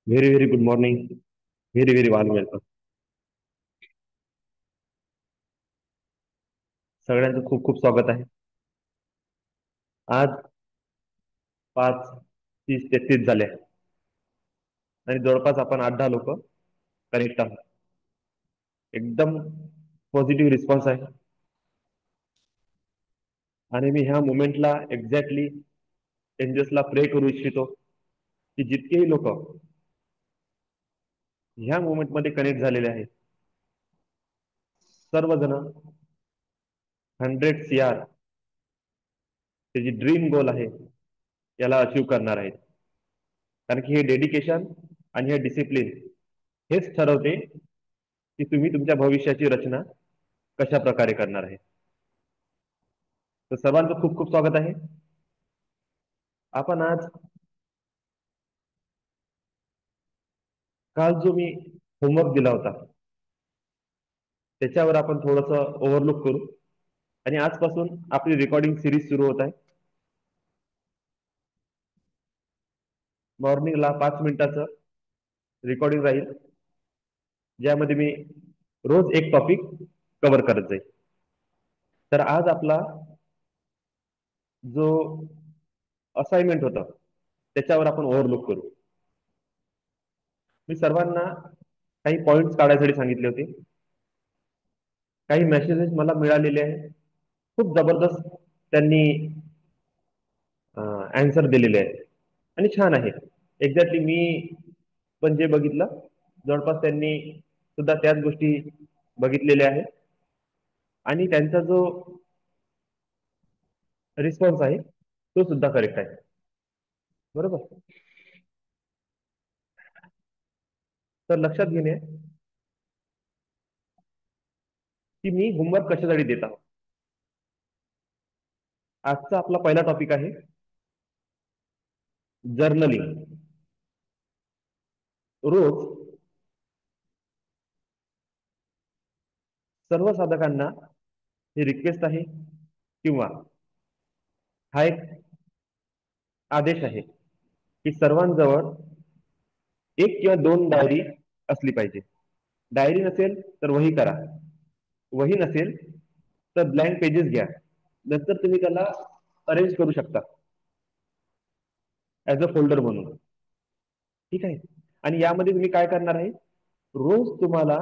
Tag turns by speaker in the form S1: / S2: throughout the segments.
S1: Very very good morning. Very very warm welcome. सगळ्यांचं खूप खूप स्वागत आहे. आज 5:30-33 झाले आहे आणि जवळपास आपण 8-10 लोक कनेक्ट आहोत. एकदम पॉझिटिव्ह रिस्पॉन्स आहे आणि मी ह्या मुमेंटला एक्झॅक्टली एंजल्सला प्रे करू इच्छितो की जितकेही लोक ह्या मुमेंटमध्ये कनेक्ट झालेले आहेत, सर्वजण 100 CR ते जी ड्रीम गोल आहे याला अचीव करणार आहेत. कारण की हे डेडिकेशन आणि हे डिसिप्लिन हेच ठरवते की तुम्ही तुमच्या भविष्याची रचना कशा प्रकारे करणार आहे. तर सर्वांचं खूप खूप स्वागत आहे. आपण आज काल जो मी होमवर्क दिला होता त्याच्यावर आपण थोडस ओव्हरलुक करू आणि आजपासून आपली रेकॉर्डिंग सिरीज सुरू होत आहे. मॉर्निंगला 5 मिनिटाचं रेकॉर्डिंग राहील, ज्यामध्ये मी रोज एक टॉपिक कव्हर करत जाईल. तर आज आपला जो असाइनमेंट होता त्याच्यावर आपण ओव्हरलुक करू. मी सर्वांना काही पॉइंट्स काढायसाठी सांगितले होते. काही मेसेजेस मला मिळालेले आहे, खूप जबरदस्त त्यांनी आन्सर दिलेले आहे आणि छान आहे. एक्झॅक्टली मी पण जे बघितलं जवळपास त्यांनी सुद्धा त्याच गोष्टी बघितलेल्या आहेत आणि त्यांचा जो रिस्पॉन्स आहे तो सुद्धा करेक्ट आहे. बरोबर. तर लक्षात घेणे की मी होमवर्क कशासाठी देत आहोत. आजचा आपला पहिला टॉपिक आहे जर्नलिंग. रोज सर्व साधकांना ही रिक्वेस्ट आहे किंवा हा एक आदेश आहे की सर्वांजवळ एक किंवा दोन डायरी असली पाहिजे. डायरी नसेल तर वही करा, वही नसेल तर ब्लँक पेजेस घ्या. नंतर तुम्ही त्याला अरेंज करू शकता ऍज अ फोल्डर म्हणून. ठीक आहे. आणि यामध्ये तुम्ही काय करणार आहे, रोज तुम्हाला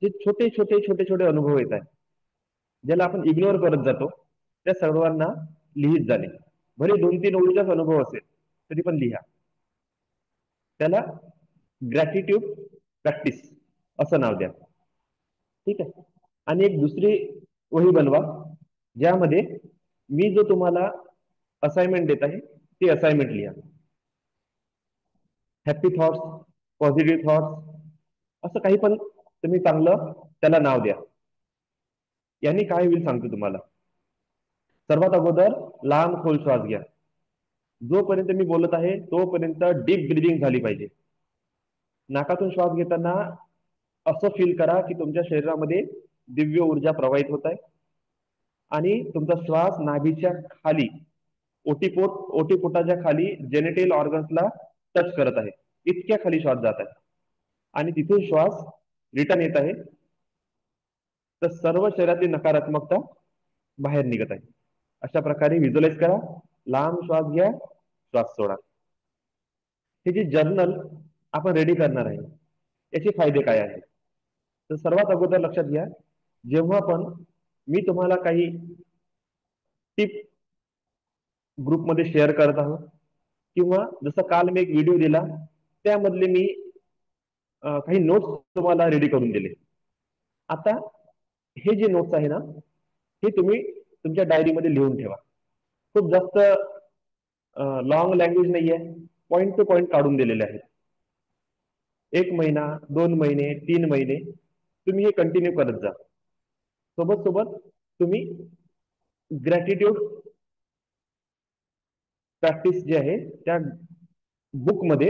S1: जे छोटे छोटे छोटे छोटे अनुभव येत आहेत ज्याला आपण इग्नोर करत जातो त्या सर्वांना लिहित जाणे. भले 2-3 ओळीचाच अनुभव असेल तरी पण लिहा. त्याला ग्रॅटिट्यूड प्रॅक्टिस असं नाव द्या. ठीक आहे. आणि एक दुसरी वही बनवा ज्यामध्ये मी जो तुम्हाला असाइनमेंट देत आहे ती असाइनमेंट लिहा. हॅपी थॉट्स, पॉझिटिव्ह थॉट्स असं काही पण तुम्ही चांगलं त्याला नाव द्या. यांनी काय होईल सांगतो तुम्हाला. सर्वात अगोदर लांब खोल श्वास घ्या. जोपर्यंत मी बोलत आहे तोपर्यंत डीप ब्रिदिंग झाली पाहिजे. नाकातून श्वास घेताना असं फील करा की तुमच्या शरीरामध्ये दिव्य ऊर्जा प्रवाहित होत आहे आणि तुमचा श्वास नाभीच्या खाली ओटीपोटाच्या खाली जेनेटल ऑर्गन्सला टच करत आहे. इतक्या खाली श्वास जात आहे आणि तिथून श्वास रिटर्न येत आहे. तर सर्व शरीरातली नकारात्मकता बाहेर निघत आहे. अशा प्रकारे व्हिज्युअलाइज करा. लांब श्वास घ्या, श्वास सोडा. हे जे जर्नल आपण रेडी करणार आहे याचे फायदे काय आहेत. तर सर्वात अगोदर लक्षात घ्या, जेव्हा पण मी तुम्हाला काही टिप ग्रुपमध्ये शेअर करत आहोत किंवा जसं काल मी एक व्हिडिओ दिला त्यामधले मी काही नोट्स तुम्हाला रेडी करून दिले. आता हे जे नोट्स आहे ना हे तुम्ही तुमच्या डायरीमध्ये लिहून ठेवा. खूप जास्त लॉंग लँग्वेज नाहीये, पॉइंट टू पॉइंट काढून दिलेले आहेत. 1 महिना, 2 महिने, 3 महिने तुम्ही हे कंटिन्यू करत जा. सोबत सोबत तुम्ही ग्रॅटिट्यूड प्रॅक्टिस जे आहे त्या बुकमध्ये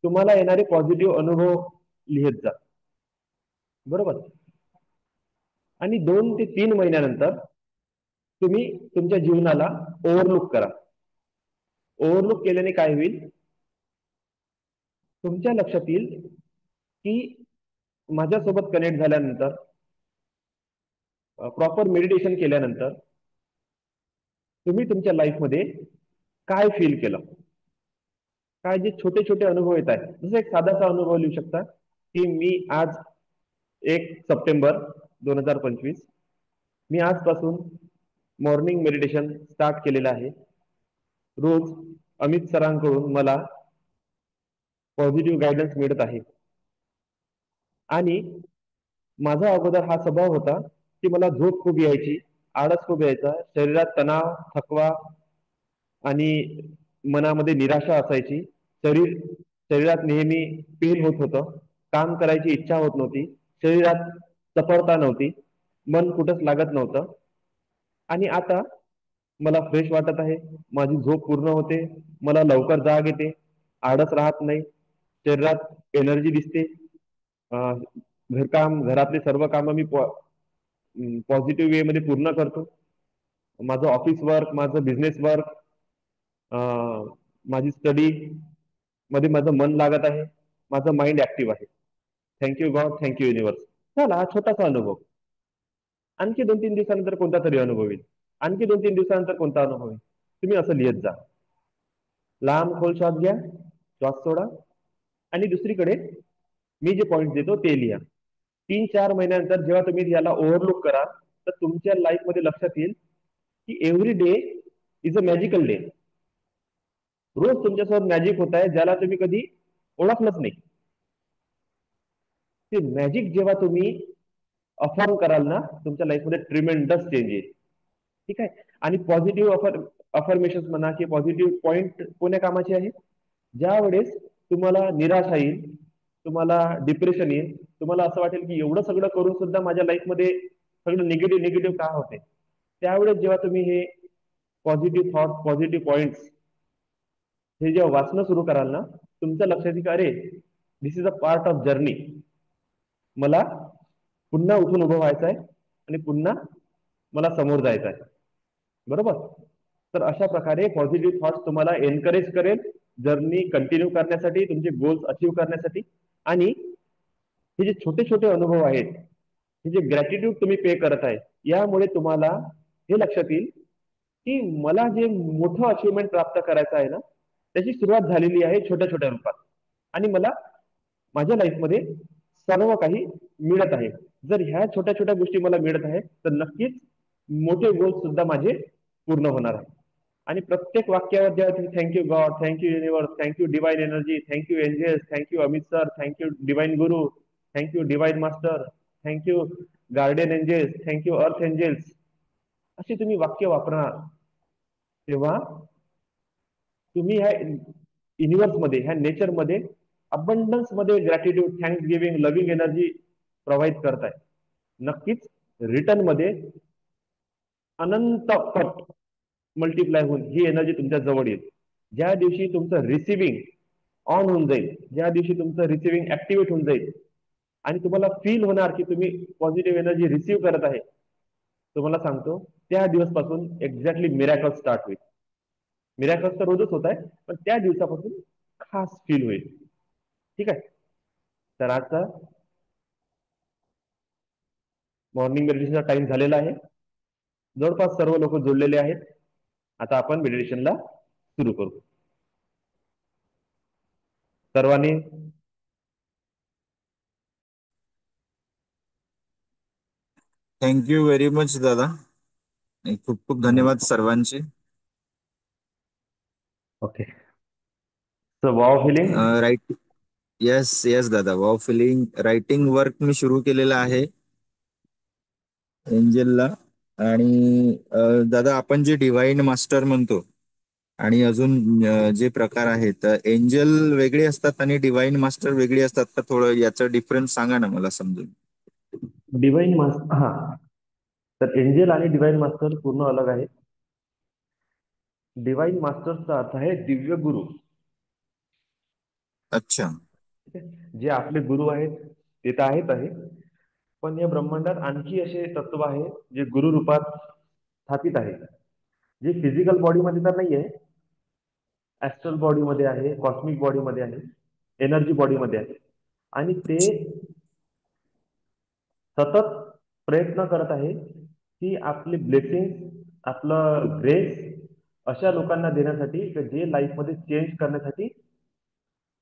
S1: तुम्हाला येणारे पॉझिटिव्ह अनुभव लिहित जा. बरोबर. आणि 2 ते 3 महिन्यानंतर तुम्ही तुमच्या जीवनाला ओव्हरलुक करा. ओव्हरलुक केल्याने काय होईल, तुमच्या लक्षात येईल की माझ्यासोबत कनेक्ट झाल्यानंतर, प्रॉपर मेडिटेशन केल्यानंतर तुम्ही तुमच्या लाईफमध्ये काय फील केलं, काय जे छोटे छोटे अनुभव येत आहेत. जसं एक साधासा अनुभव लिहू शकता की मी आज 1 सप्टेंबर 2025 मी आजपासून मॉर्निंग मेडिटेशन स्टार्ट केलेलं आहे. रोज अमित सरांकडून मला पॉझिटिव्ह गायडन्स मिळत आहे. आणि माझा अगोदर हा स्वभाव होता की मला झोप खूप यायची, आळस खूप यायचा, शरीरात तणाव, थकवा आणि मनामध्ये निराशा असायची. शरीरात नेहमी पेन होत होतं, काम करायची इच्छा होत नव्हती, शरीरात चपळता नव्हती, मन कुठंच लागत नव्हतं. आणि आता मला फ्रेश वाटत आहे, माझी झोप पूर्ण होते, मला लवकर जाग येते, आळस राहत नाही, शरीरात एनर्जी दिसते. अं, घरकाम, घरातले सर्व कामं मी पॉझिटिव्ह वे मध्ये पूर्ण करतो. माझं ऑफिस वर्क, माझं बिझनेस वर्क, माझी स्टडी मध्ये माझं मन लागत आहे, माझं माइंड ऍक्टिव्ह आहे. Thank you God, thank you universe. चला, हा छोटासा अनुभव. आणखी 2-3 दिवसानंतर कोणता तरी अनुभव येईल, आणखी 2-3 दिवसानंतर कोणता अनुभव येईल. तुम्ही असं लिहित जा. लांब खोल श्वास घ्या, श्वास सोडा, आणि दुसरीकडे मी जे पॉईंट देतो ते लिहा. 3-4 महिन्यानंतर जेव्हा तुम्ही याला ओव्हरलुक करा, तर तुमच्या लाईफ मध्ये लक्षात येईल की every day is a magical day. रोज तुमच्यासोबत मॅजिक होत आहे, ज्याला तुम्ही कधी ओळखलंच नाही. ते मॅजिक जेव्हा तुम्ही अफर्म कराल ना, तुमच्या लाईफमध्ये ट्रिमेंडस चेंज येईल. ठीक आहे. आणि पॉझिटिव्ह अफर्मेशन म्हणा की पॉझिटिव्ह पॉइंट कोण्या कामाचे आहे, ज्या वेळेस तुम्हाला निराशा येईल, तुम्हाला डिप्रेशन येईल, तुम्हाला असं वाटेल की एवढं सगळं करून सुद्धा माझ्या लाईफमध्ये सगळं निगेटिव्ह निगेटिव्ह का होते, त्यावेळेस जेव्हा तुम्ही हे पॉझिटिव्ह थॉट, पॉझिटिव्ह पॉइंट्स हे जेव्हा वाचणं सुरू कराल ना, तुमच्या लक्षात येईल, अरे this is a part of journey. मला पुन्हा उठून उभं व्हायचं आहे आणि पुन्हा मला समोर जायचं आहे. बरोबर. तर अशा प्रकारे पॉझिटिव्ह थॉट्स तुम्हाला एनकरेज करेल जर्नी कंटिन्यू करण्यासाठी, तुमचे गोल्स अचीव करण्यासाठी. आणि हे जे छोटे छोटे अनुभव आहेत, हे जे ग्रॅटिट्यूड तुम्ही पे करत आहे, यामुळे तुम्हाला हे लक्षात येईल की मला जे मोठं अचिव्हमेंट प्राप्त करायचं आहे ना, त्याची सुरुवात झालेली आहे छोट्या छोट्या रूपात. आणि मला माझ्या लाईफमध्ये सर्व काही मिळत आहे. जर ह्या छोट्या छोट्या गोष्टी मला मिळत आहे, तर नक्कीच मोठे गोल्स सुद्धा माझे पूर्ण होणार आहे. आणि प्रत्येक वाक्यावर जेव्हा तुम्ही thank you God, thank you universe, thank you divine energy, thank you angels, thank you Amit sir, thank you divine guru, thank you divine master, thank you guardian angels, thank you earth angels, अशी तुम्ही वाक्य वापरणार, तेव्हा तुम्ही ह्या युनिव्हर्स मध्ये, ह्या नेचर मध्ये अबंडन्स मध्ये gratitude, thanks giving, loving energy provide करताय. नक्कीच रिटर्न मध्ये अनंत पट मल्टिप्लाय होऊन ही एनर्जी तुमच्या जवळ येईल. ज्या दिवशी तुमचं रिसिव्हिंग ऑन होऊन जाईल, ज्या दिवशी तुमचं रिसिव्हिंग ऍक्टिव्हेट होऊन जाईल आणि तुम्हाला फील होणार की तुम्ही पॉझिटिव्ह एनर्जी रिसीव्ह करत आहे, तुम्हाला सांगतो त्या दिवसपासून एक्झॅक्टली मिरॅकल स्टार्ट होईल. मिरॅकल्स तर रोजच होत आहे, पण त्या दिवसापासून खास फील होईल. ठीक आहे. तर आजचा मॉर्निंग मेडिटेशनचा टाइम झालेला आहे. जवळपास सर्व लोक जोडलेले आहेत. आता आपण मेडिटेशनला सुरू करू. सर्वांनी
S2: थँक्यू व्हेरी मच दादा. आणि खूप खूप धन्यवाद सर्वांचे.
S1: Okay. So wow feeling.
S2: Right. Yes yes दादा, वाव फिलिंग रायटिंग वर्क मी सुरू केलेलं आहे एंजलला. आणि दादा आपण जे डिवाइन मास्टर म्हणतो आणि अजून जे प्रकार आहेत, एंजल वेगळे असतात आणि डिवाइन मास्टर वेगळी असतात का? थोडं याचा डिफरन्स सांगा ना मला समजून.
S1: डिवाइन मास्टर, हा. तर एंजेल आणि डिवाइन मास्टर पूर्ण अलग आहे. डिवाइन मास्टरचा अर्थ आहे दिव्य गुरु.
S2: अच्छा.
S1: ठीक आहे? जे आपले गुरु आहेत ते तर आहे, पण या ब्रह्मांडात आणखी असे तत्व आहे जे गुरु रूपात स्थापित आहे, जे फिजिकल बॉडीमध्ये तर नाही आहे, ऍस्ट्रल बॉडीमध्ये आहे, कॉस्मिक बॉडीमध्ये आहे, एनर्जी बॉडीमध्ये आहे. आणि ते सतत प्रयत्न करत आहे की आपले ब्लेसिंग, आपलं ग्रेस अशा लोकांना देण्यासाठी की जे लाईफमध्ये चेंज करण्यासाठी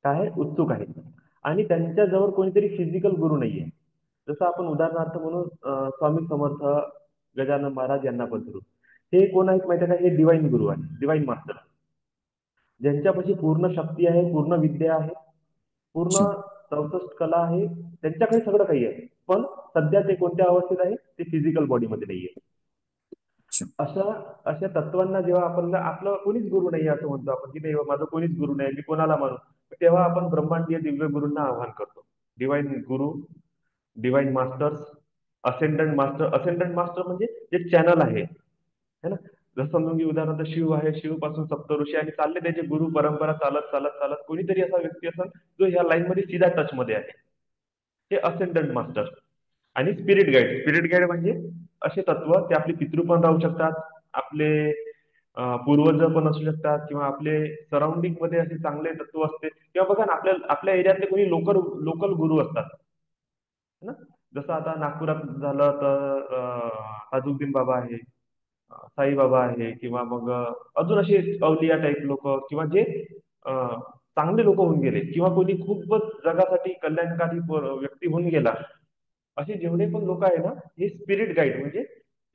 S1: काय आहे, उत्सुक आहे. आणि त्यांच्याजवळ कोणीतरी फिजिकल गुरु नाहीये. जसं आपण उदाहरणार्थ म्हणून स्वामी समर्थ, गजानन महाराज यांना पण धरू. हे कोण आहेत माहिती आहे का? हे डिवाइन गुरु आहे, डिवाइन मास्टर, ज्यांच्यापाशी पूर्ण शक्ती आहे, पूर्ण विद्या आहे, पूर्ण
S2: अच्छा.
S1: 64 कला आहे. त्यांच्याकडे सगळं काही आहे, पण सध्या ते कोणत्या अवस्थेत आहे? ते फिजिकल बॉडीमध्ये नाहीये.
S2: अच्छा.
S1: अशा अशा तत्वांना जेव्हा आपण आपलं कोणीच गुरु नाही असं म्हणतो आपण, की नाही बा, माझं कोणीच गुरु नाही, मी कोणाला मानू? तेव्हा आपण ब्रह्मांडीय दिव्य गुरूंना आव्हान करतो. डिवाइन गुरु, डिवाइन मास्टर्स, असेंडंट मास्टर. असेंडंट मास्टर म्हणजे जे चॅनल आहे, है ना? जसं समजून घे, उदाहरणार्थ शिव आहे, शिव पासून सप्तऋषी आणि चालले त्याचे गुरु परंपरा चालत चालत चालत कोणीतरी असा व्यक्ती असेल जो ह्या लाईन मध्ये सीधा टच मध्ये आहे, हे असेंडंट मास्टर. आणि स्पिरिट गाईड, स्पिरिट गाईड म्हणजे असे तत्व, ते आपले पितृ पण राहू शकतात, आपले पूर्वज पण असू शकतात, किंवा आपले सराउंडिंग मध्ये असे चांगले तत्व असते, किंवा बघा ना, आपल्या आपल्या एरियातले कोणी लोकल लोकल गुरु असतात, है ना? जसं आता नागपुरात झालं तर ताजुद्दीन बाबा आहे, साईबाबा आहे, किंवा मग अजून असे अवलिया टाईप लोक, किंवा जे चांगले लोक होऊन गेले, किंवा कोणी खूपच जगासाठी कल्याणकारी व्यक्ती होऊन गेला. असे जेवढे पण लोक आहे ना, हे स्पिरिट गाईड म्हणजे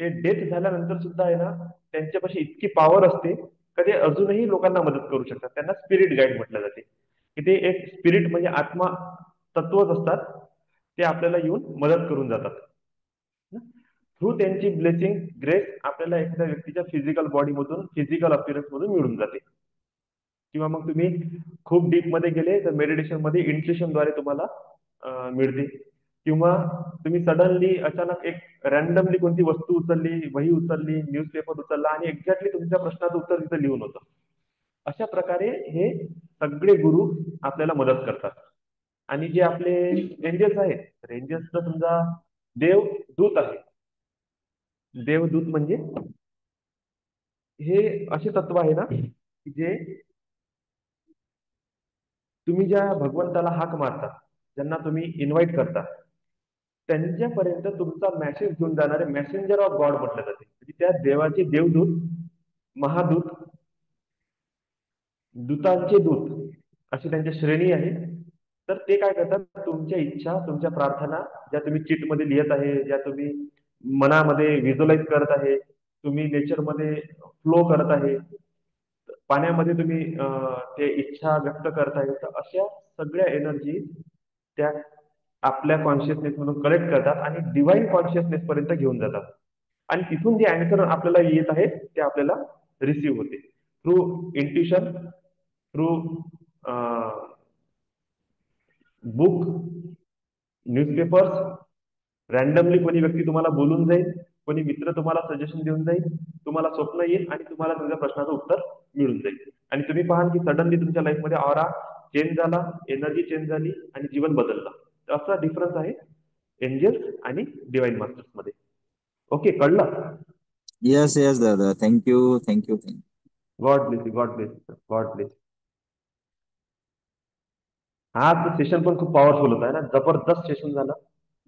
S1: ते डेथ झाल्यानंतर सुद्धा आहे ना, त्यांच्यापाशी इतकी पॉवर असते का ते अजूनही लोकांना मदत करू शकतात. त्यांना स्पिरिट गाईड म्हटलं जाते, की ते एक स्पिरिट म्हणजे आत्मा तत्वच असतात, ते आपल्याला येऊन मदत करून जातात. थ्रू त्यांची ब्लेसिंग, ग्रेस आपल्याला एखाद्या व्यक्तीच्या फिजिकल बॉडीमधून, फिजिकल अपिअरन्स मधून मिळून जाते. किंवा मग तुम्ही खूप डीप मध्ये गेले तर मेडिटेशन मध्ये इंट्युशनद्वारे तुम्हाला मिळते. किंवा तुम्ही सडनली अचानक एक रॅन्डमली कोणती वस्तू उचलली, वही उचलली, न्यूजपेपर उचलला आणि एक्झॅक्टली तुमच्या प्रश्नाचं उत्तर तिथे लिहून होतं. अशा प्रकारे हे सगळे गुरु आपल्याला मदत करतात. आणि जे आपले एंजल्स आहेत, तर एंजल्स तर समजा देव दूत आहे. देवदूत म्हणजे हे असे तत्व आहे ना, की जे तुम्ही ज्या भगवंताला हाक मारता, ज्यांना तुम्ही इन्व्हाइट करता, त्यांच्यापर्यंत तुमचा मेसेज घेऊन जाणारे मेसेंजर ऑफ गॉड म्हटलं जाते. म्हणजे त्या देवाचे देवदूत, महादूत, दूतांचे दूत अशी त्यांच्या श्रेणी आहे. तर ते काय करतात, तुमच्या इच्छा, तुमच्या प्रार्थना, ज्या तुम्ही चिट मध्ये लिहित आहे, ज्या तुम्ही मनामध्ये व्हिज्युअलाइज करत आहे, तुम्ही नेचरमध्ये फ्लो करत आहे, पाण्यामध्ये तुम्ही ते इच्छा व्यक्त करताय, तर अशा सगळ्या एनर्जी त्या आपल्या कॉन्शियसनेस मधून कलेक्ट करतात आणि डिवाइन कॉन्शियसनेस पर्यंत घेऊन जातात. आणि तिथून जे अँसर आपल्याला येत आहे ते आपल्याला रिसीव्ह होते through intuition, through book, newspapers, randomly कोणी व्यक्ती तुम्हाला बोलून जाईल, कोणी मित्र तुम्हाला सजेशन देऊन जाईल, तुम्हाला स्वप्न येईल आणि तुम्हाला तुमच्या प्रश्नाचं उत्तर मिळून जाईल. आणि तुम्ही पाहाल की सडनली तुमच्या लाईफमध्ये ऑरा चेंज झाला, एनर्जी चेंज झाली आणि जीवन बदललं. तर असा डिफरन्स आहे एंजल्स आणि डिवाइन मास्टर्स मध्ये. ओके, कळलं?
S2: येस येस दादा, thank you thank you thank you.
S1: God bless you, God bless, God bless. हा तो सेशन पण खूप पॉवरफुल होता, है ना? जबरदस्त सेशन झाला.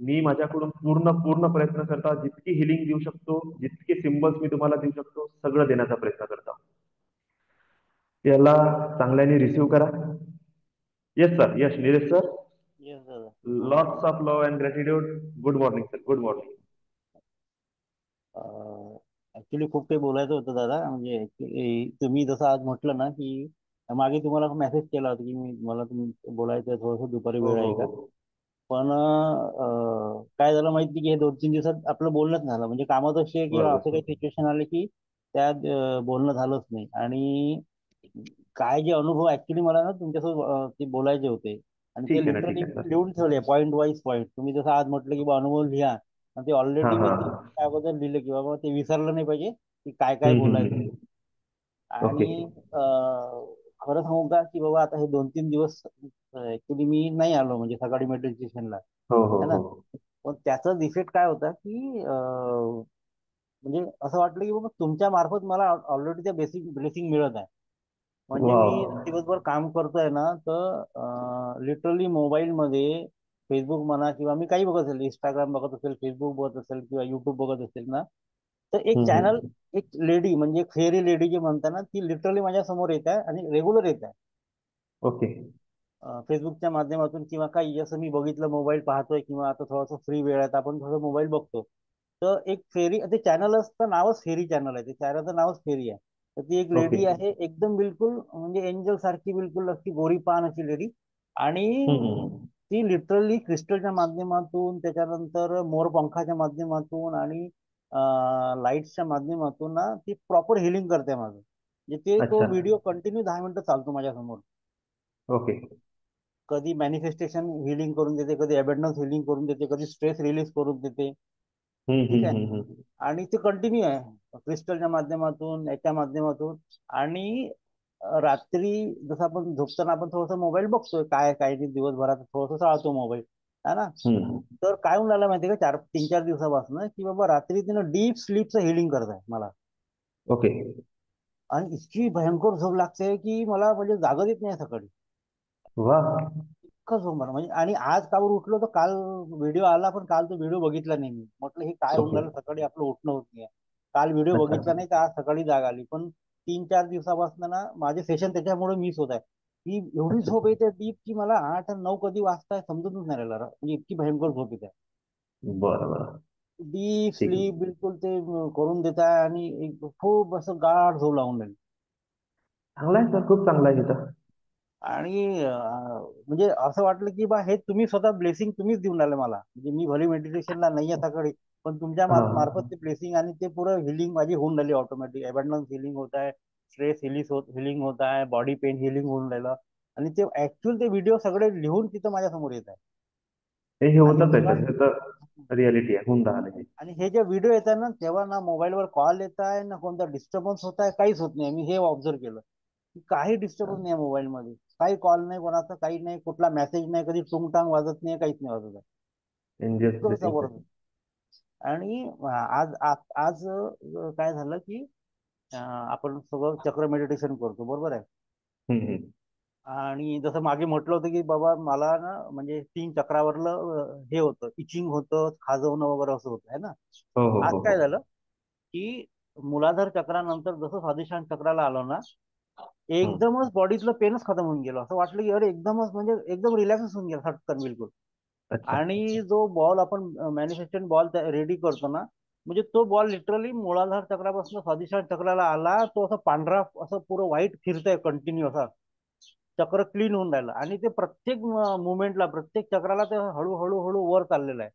S1: मी माझ्याकडून पूर्ण पूर्ण प्रयत्न करता, जितकी हिलिंग देऊ शकतो, जितके सिम्बल्स मी तुम्हाला देऊ शकतो, सगळं देण्याचा प्रयत्न करता. याला चांगल्याने रिसीव्ह करा. Yes sir, yes, Neeraj sir.
S3: Yes दादा.
S1: Lots of love and gratitude. Good morning sir, good morning.
S3: Actually खूप काही बोलायचं होतं दादा. म्हणजे actually तुम्ही जसं आज म्हटलं ना की मागे तुम्हाला मेसेज केला होता की मला तुम्ही बोलायचं थोडंसं दुपारी
S1: हो
S3: वेळ
S1: हो
S3: आहे का.
S1: हो
S3: पण काय झालं माहिती की हे 2-3 दिवसात आपलं बोलणंच झालं, म्हणजे कामात असे किंवा
S1: बरोबर.
S3: असं काही सिच्युएशन आले की त्यात बोलणं झालंच नाही. आणि काय जे अनुभव ऍक्च्युली मला ना तुमच्यासोबत ते बोलायचे होते, आणि ते
S1: ठीक आहे ना, ठीक
S3: लिटरली
S1: आहे सर.
S3: लिहून ठेवले पॉईंट वाईज पॉईंट. तुम्ही जसं आज म्हटलं की बा अनुभव लिहा, आणि ते
S1: हा
S3: ऑलरेडी मी
S1: हा.
S3: 3 अगोदर लिहिलं की बाबा ते विसरलं नाही पाहिजे की काय काय बोलायचं.
S1: हम्म. ओके.
S3: आणि खरं सांगू का की बाबा आता हे 2-3 दिवस ऍक्च्युली मी नाही आलो म्हणजे सकाळी मेडिटेशनला,
S1: हो हो
S3: है ना.
S1: हो.
S3: पण त्याचा इफेक्ट काय होता की म्हणजे असं वाटलं की बाबा तुमच्या मार्फत मला ऑलरेडी त्या बेसिक ब्लेसिंग मिळत आहे. म्हणजे
S1: वाव.
S3: मी दिवसभर काम करतोय ना, तर लिटरली मोबाईलमध्ये फेसबुक म्हणा किंवा मी काही बघत असेल, इंस्टाग्राम बघत असेल, फेसबुक बघत असेल किंवा युट्यूब बघत असेल ना, तर एक चॅनल,
S1: हम्म.
S3: एक लेडी म्हणजे एक फेरी लेडी जी म्हणता ना, ती लिटरली माझ्या समोर येत आहे आणि रेग्युलर येत आहे.
S1: ओके.
S3: फेसबुकच्या माध्यमातून किंवा काही जसं मी बघितलं मोबाईल पाहतोय किंवा आता थोडासा फ्री वेळ आहे तर आपण थोडं मोबाईल बघतो. तर एक फेरी, ते चॅनलचं नावच फेरी चॅनल आहे, ते चॅनलचं नावच फेरी आहे. तर ती एक
S1: ओके.
S3: लेडी आहे एकदम बिलकुल म्हणजे एंजल सारखी, बिलकुल अशी गोरी पान अशी लेडी. आणि
S1: हम्म.
S3: ती लिटरली क्रिस्टलच्या माध्यमातून, त्याच्यानंतर मोरपंखाच्या माध्यमातून आणि लाईट्सच्या माध्यमातून ना ती प्रॉपर हिलिंग करते माझं. म्हणजे तो
S1: अच्छा.
S3: व्हिडिओ कंटिन्यू 10 मिनिटं चालतो माझ्या समोर.
S1: ओके.
S3: कधी मॅनिफेस्टेशन हिलिंग करून देते, कधी अबंडन्स हिलिंग करून देते, कधी स्ट्रेस रिलीज करून देते. ठीक आहे.
S1: हम्म.
S3: आणि ते कंटिन्यू आहे क्रिस्टलच्या माध्यमातून, याच्या माध्यमातून. आणि रात्री जसं आपण झोपताना आपण थोडस मोबाईल बघतोय, काय काय नाही दिवसभरात थोडस चाळतो मोबाईल, है ना.
S1: हम्म.
S3: तर काय होऊन राहिलं माहितीये का, 3-4 दिवसापासून की बाबा रात्री तिनं डीप स्लीपचं हिलिंग करत आहे मला.
S1: ओके.
S3: आणि इतकी भयंकर झोप लागते की मला म्हणजे जागच येत नाही सकाळी.
S1: वा.
S3: इतकं झोप मला म्हणजे. आणि आज कावर उठलो तर काल व्हिडिओ आला, पण काल तो व्हिडिओ बघितला नाही मी. म्हटलं हे काय होऊन
S1: ओके.
S3: राहिलं, सकाळी आपलं उठणं होत नाही. काल व्हिडिओ
S1: अच्छा.
S3: बघितला नाही तर आज सकाळी जाग आली. पण 3-4 दिवसापासून ना माझे सेशन त्याच्यामुळे मिस होत आहे की एवढी
S1: अच्छा.
S3: झोप येते डीप की मला 8 आणि 9 कधी वाजताय समजतच नाही राहिलं म्हणजे इतकी भयंकर झोप येते.
S1: बरं बरं.
S3: डीप
S1: ठीक आहे.
S3: स्लीप बिलकुल ते करून देत आहे, आणि खूप असं गाढ झोप लावून राहील.
S1: चांगला आहे सर, खूप चांगला आहे तिथं.
S3: आणि म्हणजे असं वाटलं की बा हे तुम्ही स्वतः ब्लेसिंग तुम्हीच देऊन राहिले मला. म्हणजे मी भले मेडिटेशनला नाही आहे सकाळी, पण तुमच्या
S1: हा.
S3: मार्फत ते ब्लेसिंग आणि ते पुरं हिलिंग माझी होऊन राहिली ऑटोमॅटिक. अबंडन्स हिलिंग होत आहे, स्ट्रेस हिलिंग होत आहे, बॉडी पेन हिलिंग होऊन राहिलं. आणि ते ऍक्च्युअल ते व्हिडिओ सगळे लिहून तिथं माझ्या समोर येत आहे.
S1: हे
S3: आणि
S1: होतच आहे
S3: जेव्हा
S1: सर, हे तर रियालिटी आहे, होऊन राहिलं हे.
S3: आणि हे जे व्हिडिओ येत आहे ना, तेव्हा ना मोबाईलवर कॉल येत आहे ना कोणता डिस्टर्बन्स होत आहे, काहीच होत नाही. मी हे ऑब्झर्व केलं की काही डिस्टर्बन्स नाही मोबाईलमध्ये. काही कॉल नाही कोणाचा, काही नाही, कुठला मेसेज नाही, कधी टुंगटांग वाजत नाही, काहीच नाही वाजत आहे.
S1: एनजीएस
S3: इतकं
S1: ब्लेसिंग सर.
S3: जबरदस्त. आणि आज काय झालं की आपण सगळं चक्र मेडिटेशन करतो, बरोबर आहे.
S1: हम्म.
S3: आणि जसं मागे म्हटलं होतं की बाबा मला ना म्हणजे 3 चक्रावरलं हे होतं, इचिंग होतं, खाजवणं वगैरे असं होतं, है ना.
S1: हो हो
S3: आज
S1: हो
S3: काय
S1: हो.
S3: झालं की मूलाधार चक्रानंतर जसं स्वादिष्टान चक्राला आलो ना,
S1: हम्म.
S3: एकदमच बॉडीतलं पेनच खतम होऊन गेलं. असं वाटलं की अरे एकदमच म्हणजे एकदम रिलॅक्स होऊन गेला सटकन बिलकुल.
S1: अच्छा.
S3: आणि जो बॉल आपण मॅन्युफॅक्चरिंग बॉल रेडी करतो ना, म्हणजे तो बॉल लिटरली मूलाधार चक्रापासून स्वादिष्टान चक्राला आला, तो असं पांढरा असं पुरं व्हाईट फिरतंय कंटिन्यू, असा चक्र क्लीन होऊन राहिलं. आणि ते प्रत्येक मुवमेंटला, प्रत्येक चक्राला ते हळूहळू हळू वर चाललेलं आहे.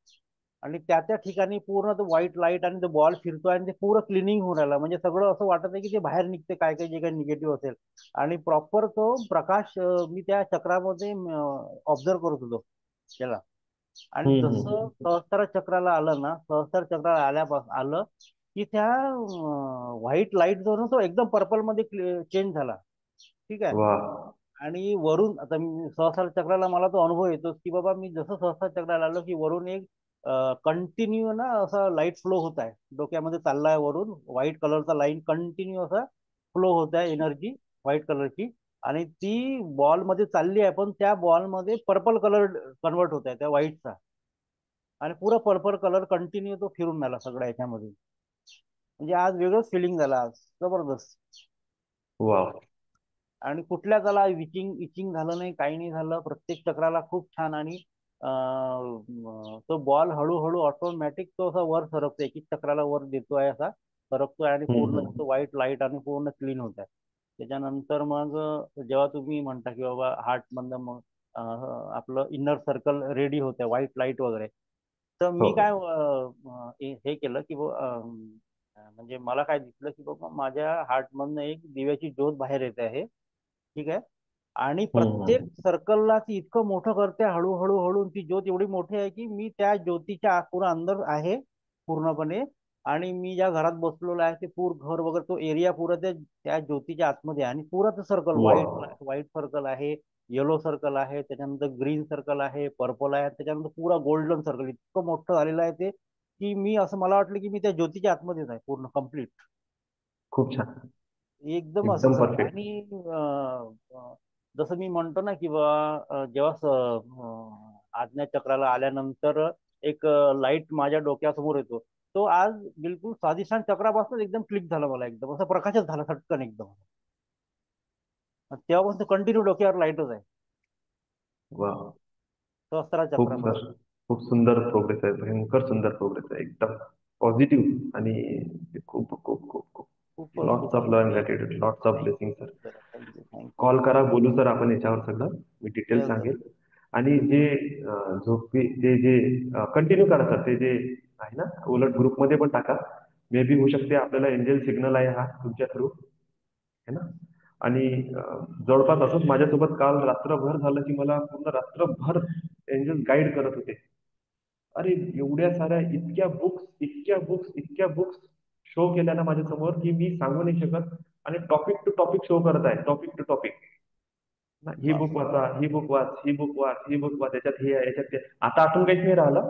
S3: आणि त्या त्या ठिकाणी पूर्ण तो व्हाईट लाईट आणि तो बॉल फिरतोय आणि ते पूर्ण क्लिनिंग होऊन राहिलं. म्हणजे सगळं असं वाटत आहे की ते बाहेर निघते, काय काय जे काही निगेटिव्ह असेल. आणि प्रॉपर तो प्रकाश मी त्या चक्रामध्ये ऑब्झर्व करत होतो त्याला. आणि जसं
S1: हम्म.
S3: सहस्त्र चक्राला आलं ना, सहस्त्र चक्राला आलं की त्या व्हाईट लाईट जो ना तो एकदम पर्पल मध्ये चेंज झाला. ठीक आहे.
S1: वा.
S3: आणि वरून आता मी सहस्त्र चक्राला मला तो अनुभव येतो की बाबा मी जसं सहस्त्र चक्राला आलो की वरून एक कंटिन्यू ना असा लाईट फ्लो होत आहे डोक्यामध्ये, चाललाय वरून व्हाईट कलरचा लाईन कंटिन्यू असा फ्लो होत आहे, एनर्जी व्हाईट कलरची. आणि ती बॉल मध्ये चालली आहे, पण त्या बॉल मध्ये पर्पल कलर कन्वर्ट होत आहे त्या व्हाईटचा. आणि पुरा पर्पल कलर कंटिन्यू तो फिरून राहिला सगळ्या ह्याच्यामध्ये. म्हणजे आज वेगळंच फिलिंग झालं आज, जबरदस्त.
S1: वा.
S3: आणि कुठल्या त्याला इचिंग इचिंग झालं नाही, काही नाही झालं, प्रत्येक चक्राला खूप छान. आणि तो बॉल हळूहळू ऑटोमॅटिक तो असा वर सरकतो, एक एक चक्राला वर देतोय असा सरकतोय, आणि पूर्ण तो
S1: हम्म.
S3: व्हाईट लाईट आणि पूर्ण क्लीन होत आहे. त्याच्यानंतर मग जेव्हा तुम्ही म्हणता की बाबा हार्ट मधलं मग आपलं इनर सर्कल रेडी होतं, व्हाईट लाईट वगैरे. तर
S1: हो.
S3: मी काय हे केलं की म्हणजे मला काय दिसलं की बाबा माझ्या हार्टमधनं एक दिव्याची ज्योत बाहेर येते आहे. ठीक आहे. आणि प्रत्येक
S1: हम्म.
S3: सर्कलला ती इतकं मोठं करते, हळूहळू हळू ती ज्योत एवढी मोठी आहे की मी त्या ज्योतीच्या पूर्ण अंदर आहे पूर्णपणे. आणि मी ज्या घरात बसलेलो आहे ते पूर्ण घर वगैरे तो एरिया पुरा त्या ज्योतीच्या आतमध्ये आहे. आणि पुरा ते सर्कल
S1: वा.
S3: व्हाईट व्हाईट सर्कल आहे, येलो सर्कल आहे, त्याच्यानंतर ग्रीन सर्कल आहे, पर्पल आहे, त्याच्यानंतर पुरा गोल्डन सर्कल इतकं मोठं झालेलं आहे ते की मी असं मला वाटलं की मी त्या ज्योतीच्या आतमध्येच आहे पूर्ण कम्प्लीट.
S1: खूप छान.
S3: एकदम असं
S1: एकदम
S3: सर.
S1: परफेक्ट.
S3: आणि जसं मी म्हणतो ना की बा जेव्हा आज्ञा चक्राला आल्यानंतर एक लाईट माझ्या डोक्यासमोर येतो, तो आज बिलकुल स्वादिष्टान चक्रापासून एकदम क्लिक झाला मला, एकदम असं प्रकाशच झाला सटकन एकदम. तेव्हापासून कंटिन्यू डोक्यावर लाईटच आहे
S1: वा.
S3: सहस्त्रा
S1: खूप सर,
S3: चक्रापासून.
S1: खूप सुंदर प्रोग्रेस आहे, भयंकर सुंदर प्रोग्रेस आहे, एकदम पॉझिटिव्ह. आणि खूप खूप खूप खूप
S3: खूपच
S1: लॉट्स ऑफ
S3: खूपच.
S1: Love and gratitude, lots of
S3: thank you
S1: blessing sir.
S3: Sir, thank you thank you.
S1: Call करा, बोलू सर आपण याच्यावर सगळं, मी डिटेल
S3: येस सर.
S1: सांगेल. आणि जे झोपी ते जे कंटिन्यू करा सर, ते जे आहे ना, उलट ग्रुपमध्ये पण टाका. मे बी होऊ शकते आपल्याला एंजल सिग्नल आहे हा तुमच्या थ्रू, है ना. आणि जवळपास असंच माझ्यासोबत काल रात्रभर झालं की मला पूर्ण रात्रभर एंजल गाईड करत होते. अरे एवढ्या साऱ्या, इतक्या बुक्स, इतक्या बुक्स, इतक्या बुक्स शो केल्या ना माझ्या समोर की मी सांगू नाही शकत. आणि टॉपिक टू टॉपिक शो करत आहे, टॉपिक टू टॉपिक. ही बुक
S3: बापरे.
S1: वाचा, ही बुक वाच, ही बुक वाच, ही बुक वाच, याच्यात हे आहे, याच्यात ते. आता आठवून काहीच नाही राहिलं.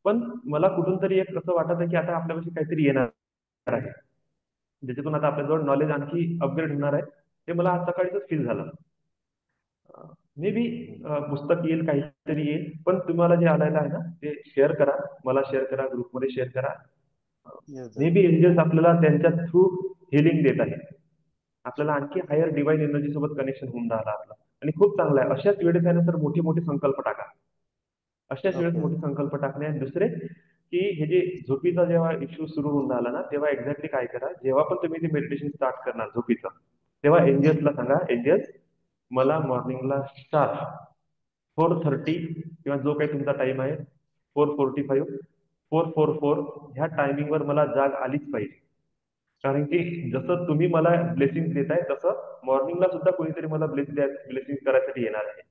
S1: पण मला कुठून तरी एक असं वाटत आहे की आता आपल्यापाशी काहीतरी येणार आहे, ज्याच्यातून आता आपल्याजवळ नॉलेज आणखी अपग्रेड होणार आहे. ते मला आज सकाळीच फील झालं. मे बी पुस्तक येईल, काहीतरी येईल, पण तुम्हाला जे आणायला आहे ना ते शेअर करा, मला शेअर करा, ग्रुपमध्ये शेअर करा.
S3: येस
S1: मे
S3: सर.
S1: बी एंजल्स आपल्याला त्यांच्या थ्रू हिलिंग देत आहे. आपल्याला आणखी हायर डिवाइन एनर्जी सोबत कनेक्शन होऊन राहिलं आपलं. आणि खूप चांगलं आहे. अशाच वेळेस आहे ना सर, मोठे मोठे संकल्प टाका. अशाच वेळेस
S3: ओके.
S1: मोठे संकल्प टाकणे. आणि दुसरे की हे जे झोपीचा जेव्हा इश्यू सुरू होऊन राहिला ना, तेव्हा एक्झॅक्टली काय करा, जेव्हा पण तुम्ही ते मेडिटेशन स्टार्ट करणार झोपीचं, तेव्हा एंजल्सला सांगा, एंजल्स मला मॉर्निंगला शार्प 4:30 किंवा जो काही तुमचा टाइम आहे, 4:45, 4:44 ह्या टायमिंगवर मला जाग आलीच पाहिजे. कारण की जसं तुम्ही मला ब्लेसिंग देताय तसं मॉर्निंगला सुद्धा कोणीतरी मला ब्लेसिंग करायसाठी येणार आहे.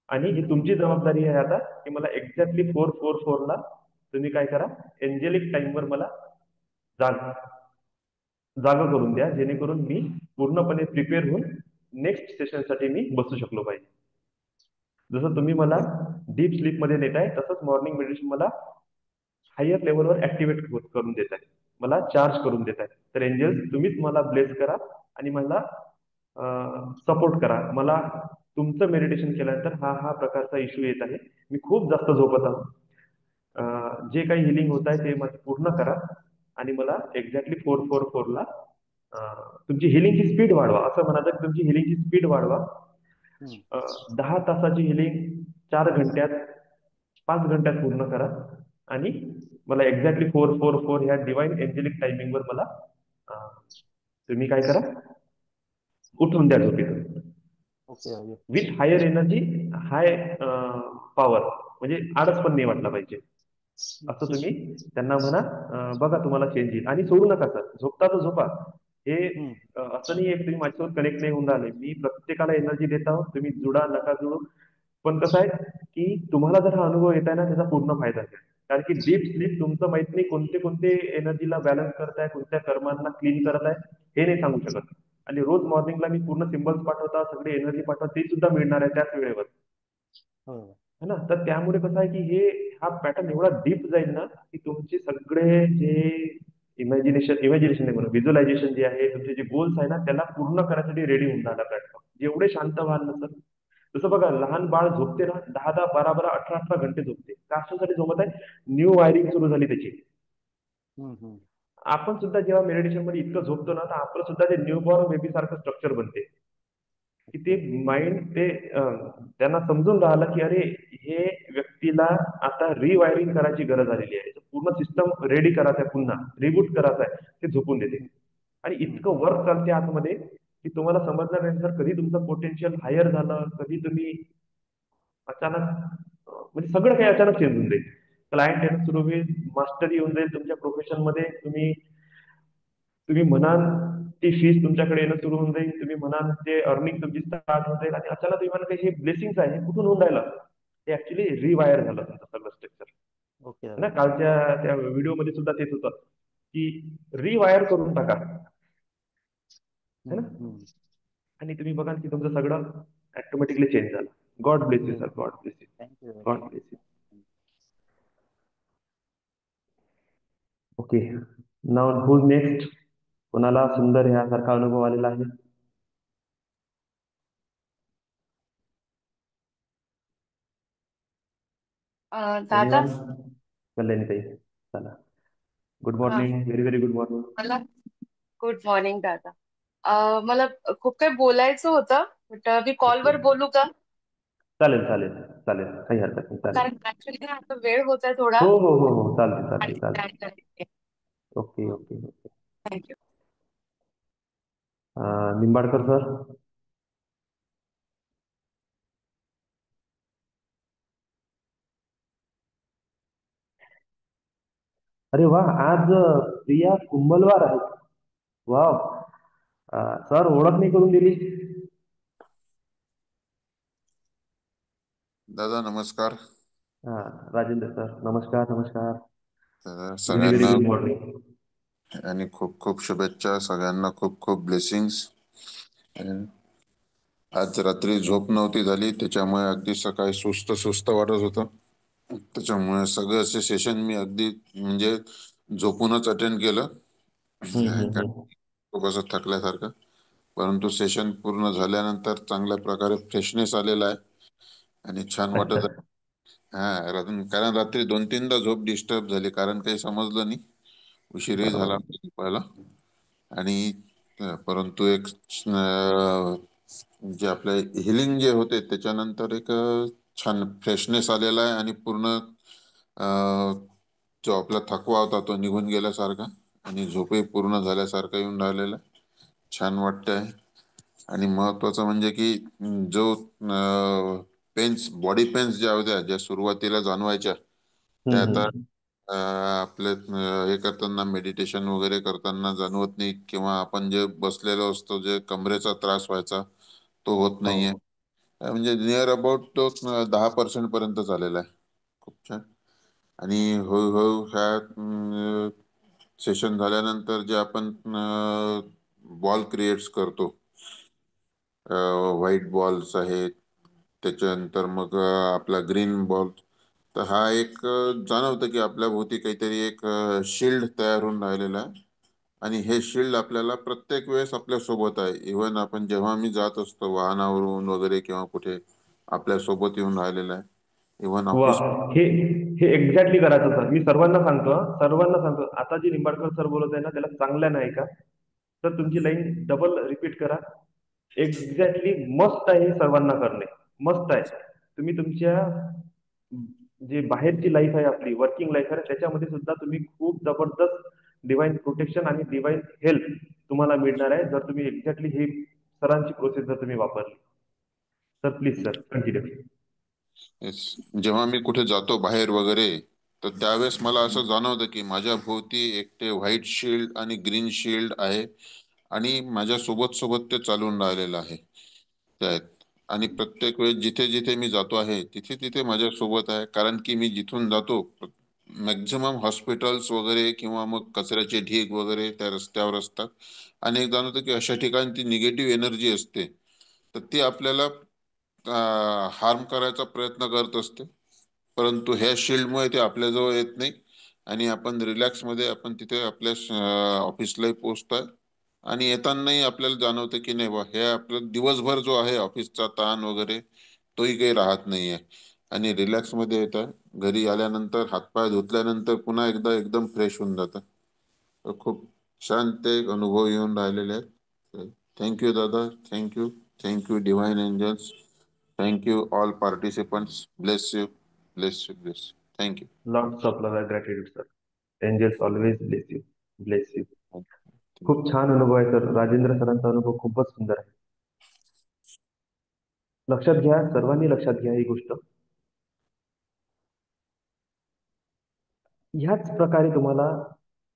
S1: आणि ही तुमची जबाबदारी आहे आता की मला एक्झॅक्टली 4:44 ला तुम्ही काय करा, एंजेलिक टाइमवर मला जाग जागा करून द्या, जेणेकरून मी पूर्णपणे प्रिपेअर होऊन नेक्स्ट सेशनसाठी मी बसू शकलो पाहिजे. जसं तुम्ही मला डीप स्लीपमध्ये नेताय, तसंच मॉर्निंग मेडिटेशन मला हायर लेवलवर ऍक्टिव्हेट करून देत आहे, मला चार्ज करून देत आहे. तर एंजल्स तुम्हीच मला ब्लेस करा आणि मला सपोर्ट करा. मला तुमचं मेडिटेशन केल्यानंतर हा हा प्रकारचा इश्यू येत आहे, मी खूप जास्त झोपत आहो. जे काही हिलिंग होत आहे ते मला पूर्ण करा. आणि मला एक्झॅक्टली 4:44 ला तुमची हिलिंगची स्पीड वाढवा, असं म्हणायचं की तुमची हिलिंगची स्पीड वाढवा. 10 तासाची हिलिंग 4 घंट्यात, 5 घंट्यात पूर्ण करा. आणि मला एक्झॅक्टली 4:44 ह्या डिवाइन एंजेलिक टायमिंगवर मला अं, तुम्ही काय करा, उठून द्या झोपेतून.
S3: Okay.
S1: With higher energy, high power, म्हणजे आळस पण नाही वाटला पाहिजे. असं तुम्ही त्यांना म्हणा. बघा तुम्हाला चेंज येईल. आणि सोडू नका सर, झोपता तर झोपा. हे असं नाही आहे की तुम्ही माझ्यासोबत कनेक्ट नाही होऊन राहिले, मी प्रत्येकाला एनर्जी देत आहोत, तुम्ही जुडा नका जुळू. पण कसं आहे की तुम्हाला जर हा अनुभव येत आहे ना, त्याचा पूर्ण फायदा घ्या. कारण की डीप स्लीप तुमचं माहित नाही कोणते कोणते एनर्जीला बॅलन्स करत आहे, कोणत्या कर्मांना क्लीन करत आहे, हे नाही सांगू शकत. आणि रोज मॉर्निंगला मी पूर्ण सिम्बल्स पाठवता, सगळे एनर्जी पाठवता, ते सुद्धा मिळणार आहे त्याच वेळेवर,
S3: हो.
S1: है ना. तर त्यामुळे कसं आहे की हा पॅटर्न एवढा डीप जाईल ना की तुमचे सगळे जे इमॅजिनेशन नाही म्हणून व्हिज्युअलायझेशन जे आहे, तुमचे जे गोल्स आहे ना, त्याला पूर्ण करायसाठी रेडी होऊन जाणार प्लॅटफॉर्म. जेवढे शांत व्हाल ना सर, जसं बघा लहान बाळ झोपते ना, 10-10, 12-12, 18-18 घंटे झोपते, कशासाठी झोपत आहे, न्यू वायरिंग सुरू झाली त्याची. आपण सुद्धा जेव्हा मेडिटेशन मध्ये इतकं झोपतो ना, तर आपलं सुद्धा ते न्यू बॉर्न बेबी सारखं स्ट्रक्चर बनते. की ते माइंड ते त्यांना समजून राहिलं की अरे हे व्यक्तीला आता रिवायरिंग करायची गरज आलेली आहे, पूर्ण सिस्टम रेडी करायचं आहे, पुन्हा रिबूट करायचं आहे, ते झोपून देते. आणि इतकं वर्क चालते आतमध्ये की तुम्हाला समजणार नाही सर, कधी तुमचं पोटेन्शियल हायर झालं, कधी तुम्ही अचानक म्हणजे सगळं काही अचानक चेंज होऊन जाईल. क्लायंट येणं सुरू होईल, मास्टरी येऊन जाईल तुमच्या प्रोफेशन मध्ये. तुम्ही तुम्ही म्हणाल ती फीस तुमच्याकडे येणं सुरू होऊन जाईल, तुम्ही म्हणाल ते अर्निंग तुमची स्टार्ट होऊन जाईल, आणि अचानक तुम्ही म्हणाल की हे ब्लेसिंग्स आहे, हे कुठून होऊन राहिलं? ते ऍक्च्युली रिवायर झालं तुमचं सगळं स्ट्रक्चर.
S3: ओके
S1: ना
S3: दादा.
S1: कालच्या त्या व्हिडिओमध्ये सुद्धा तेच होतं की रिवायर करून टाका, है ना.
S3: हम्म.
S1: आणि तुम्ही बघाल की तुमचं सगळं ऑटोमॅटिकली चेंज झालं. God bless you
S3: yes.
S1: Sir, God bless you.
S3: Thank you दादा,
S1: God
S3: thank you.
S1: Bless you. Okay, now who's next? कोणाला सुंदर ह्यासारखा अनुभव आलेला आहे?
S4: दादा.
S1: एनिवन? कल्याणी ताई, चला. गुड
S4: हा,
S1: morning, very very good morning.
S4: मला गुड मॉर्निंग दादा. मला खूप काही बोलायचं होतं, बट मी
S1: ओके,
S4: कॉलवर बोलू का?
S1: चालेल चालेल चालेल, काही हरकत नाही, चालेल.
S4: कारण ऍक्च्युली आता वेळ होत आहे थोडा.
S1: हो हो हो हो, चालते
S4: आणि
S1: चालते चालते. Okay okay okay.
S4: Thank you.
S1: Nimbadkar sir. अरे वा, आज प्रिया कुंभलवार आहेत. वाव. सर, ओळख नाही करून दिली.
S5: दादा नमस्कार.
S1: हा, राजेंद्र सर, नमस्कार नमस्कार.
S5: दादा
S1: व्हेरी व्हेरी
S5: सगळ्यांना
S1: गुड मॉर्निंग.
S5: आणि खूप खूप शुभेच्छा. सगळ्यांना खूप खूप ब्लेसिंग्स. आज रात्री झोप नव्हती झाली, त्याच्यामुळे अगदी सकाळी सुस्त सुस्त वाटत होतं. त्याच्यामुळे सगळं असे सेशन मी अगदी म्हणजे झोपूनच अटेंड केलं.
S1: हम्म.
S5: खूप असं थकल्यासारखं. परंतु सेशन पूर्ण झाल्यानंतर चांगल्या प्रकारे फ्रेशनेस आलेला आहे आणि छान
S1: अच्छा.
S5: वाटत आहे. हा, कारण रात्री 2-3दा झोप डिस्टर्ब झाली, कारण काही समजलं नाही, उशीरही झाला
S1: बरोबर.
S5: झोपायला. आणि परंतु एक जे आपले हिलिंग जे होते त्याच्यानंतर एक छान फ्रेशनेस आलेला आहे आणि पूर्ण जो आपला थकवा होता तो निघून गेल्यासारखा आणि झोपही पूर्ण झाल्यासारखं येऊन राहिलेला आहे. छान वाटतंय. आणि महत्वाचं म्हणजे की जो पेन्स, बॉडी पेन्स ज्या होत्या, ज्या सुरुवातीला जाणवायच्या, त्या आता
S1: हम्म.
S5: आपले हे करताना, मेडिटेशन वगैरे करताना जाणवत नाही, किंवा आपण जे बसलेलो असतो, जे कमरेचा त्रास व्हायचा तो होत नाहीये.
S1: हो.
S5: म्हणजे नियर अबाउट तो 10% पर्यंत झालेला आहे. खूप छान. आणि हळूहळू ह्या सेशन झाल्यानंतर जे आपण बॉल क्रिएट्स करतो, व्हाईट बॉल्स आहेत, त्याच्यानंतर मग आपला ग्रीन बॉल, तर हा एक जाणवतं की आपल्या भोवती काहीतरी एक शिल्ड तयार होऊन राहिलेला आहे. आणि हे शिल्ड आपल्याला प्रत्येक वेळेस आपल्या सोबत आहे. इव्हन आपण जेव्हा मी जात असतो वाहनावरून वगैरे किंवा कुठे, आपल्या सोबत येऊन राहिलेला आहे. इव्हन
S1: वा,
S5: ऑफिस.
S1: हे हे एक्झॅक्टली करायचं सर. मी सर्वांना सांगतो, सर्वांना सांगतो. आता जी निंबाडकर सर बोलत आहे ना, त्याला चांगल्या नाही का, तर तुमची लाईन डबल रिपीट करा. एक्झॅक्टली मस्त आहे, हे सर्वांना करणे मस्त आहे. तुम्ही तुमच्या जे बाहेरची लाईफ आहे, आपली वर्किंग लाईफ आहे, त्याच्यामध्ये सुद्धा तुम्ही खूप जबरदस्त डिवाइन प्रोटेक्शन आणि डिवाइन हेल्प तुम्हाला मिळणार आहे, जर तुम्ही एक्झॅक्टली ही सरांची प्रोसेस जर तुम्ही वापरली. तर प्लीज सर, कंटिन्यू.
S5: Yes. जेव्हा मी कुठे जातो बाहेर वगैरे, तर त्यावेळेस मला असं जाणवतं की माझ्या भोवती एक ते व्हाईट शिल्ड आणि ग्रीन शिल्ड आहे, आणि माझ्या सोबत सोबत ते चालून राहिलेलं आहे त्यात. आणि प्रत्येक वेळेस जिथे जिथे मी जातो आहे तिथे तिथे माझ्या सोबत आहे, कारण की मी जिथून जातो मॅक्झिमम हॉस्पिटल्स वगैरे किंवा मग कचऱ्याचे ढीग वगैरे त्या रस्त्यावर असतात. आणि एक जाणवतं की अशा ठिकाणी ती निगेटिव्ह एनर्जी असते, तर ती आपल्याला हार्म करायचा प्रयत्न करत असते. परंतु ह्या शिल्डमुळे ते आपल्याजवळ येत नाही, आणि आपण रिलॅक्स मध्ये आपण तिथे आपल्या ऑफिसलाही पोहोचतोय. आणि येतानाही आपल्याला जाणवतं की नाही बा, हे आपलं दिवसभर जो आहे ऑफिसचा ताण वगैरे तोही काही राहत नाहीये. आणि रिलॅक्स मध्ये येतं, घरी आल्यानंतर हातपाय धुतल्यानंतर पुन्हा एकदा एकदम फ्रेश होऊन जातं. तर खूप छान ते अनुभव येऊन राहिलेले आहेत. थँक्यू दादा, thank you. Thank you divine angels. Thank you all participants. Bless you, bless you, bless you. Thank you.
S1: Lots of love, gratitude sir. Angels always bless you, bless you. खूप छान अनुभव आहे सर. राजेंद्र सरांचा अनुभव खूपच सुंदर आहे. लक्षात घ्या, सर्वांनी लक्षात घ्या ही गोष्ट. ह्याच प्रकारे तुम्हाला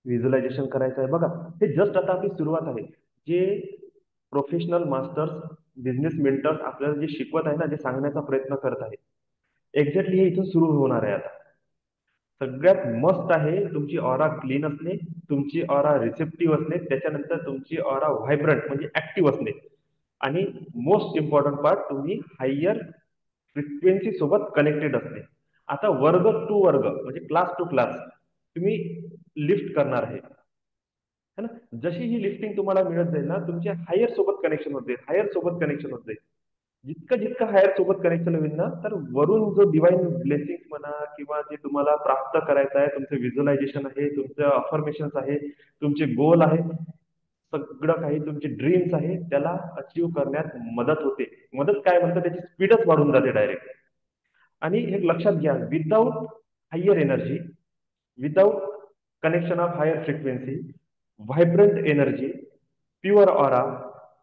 S1: व्हिज्युअलायझेशन करायचं आहे. बघा, हे जस्ट आता आपली सुरुवात आहे. जे प्रोफेशनल मास्टर्स, बिझनेस मेंटर्स आपल्याला जे शिकवत आहे ना, जे सांगण्याचा प्रयत्न करत आहे, एक्झॅक्टली हे इथून सुरू होणार आहे आता. सगळ्यात मस्त आहे तुमची ऑरा क्लीन असणे, तुमची ऑरा रिसेप्टिव्ह असणे, त्याच्यानंतर तुमची ऑरा व्हायब्रंट म्हणजे ऍक्टिव्ह असणे, आणि मोस्ट इम्पॉर्टंट पार्ट, तुम्ही हायर फ्रिक्वेन्सी सोबत कनेक्टेड असणे. आता वर्ग टू वर्ग म्हणजे क्लास टू क्लास तुम्ही लिफ्ट करणार आहे, है ना. जशी ही लिफ्टिंग तुम्हाला मिळत जाईल ना, तुमच्या हायर सोबत कनेक्शन होत जाईल, हायर सोबत कनेक्शन होत जाईल. जितकं जितकं हायर सोबत कनेक्शन होईल ना, तर वरून जो डिवाइन ब्लेसिंग म्हणा किंवा जे तुम्हाला प्राप्त करायचं आहे, तुमचं व्हिज्युअलायझेशन आहे, तुमचं अफर्मेशन आहे, तुमचे गोल आहे, सगळं काही तुमचे ड्रीम्स आहे, त्याला अचीव्ह करण्यात मदत होते. मदत काय म्हणतात, त्याची स्पीडच वाढून जाते डायरेक्ट. आणि हे लक्षात घ्या, without higher energy, without connection of higher frequency, vibrant energy, pure aura,